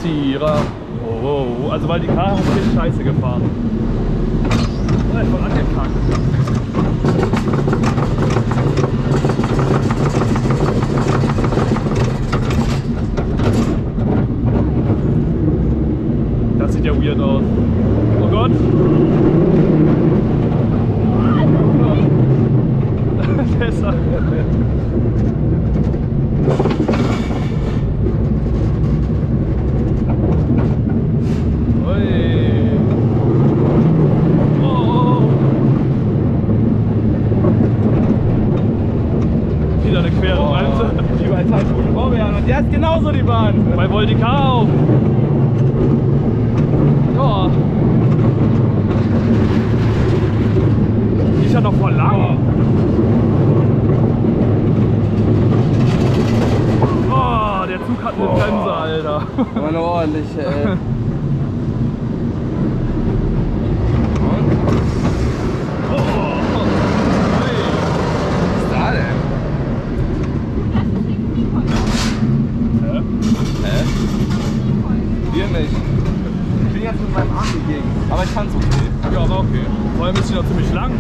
Zierer. Oh, also weil die Karre hat richtig scheiße gefahren. Oh, ist voll angekackt. Das sieht ja weird aus. Oh Gott. Besser. Der ist genauso die Bahn. Bei Voltica auch. Ja. Die ist ja noch voll lang. Oh, der Zug hat eine Bremse, Alter. Aber eine ordentliche, ey. Aber ich fand's okay. Ja, war okay. Vor allem ist sie noch ziemlich lang.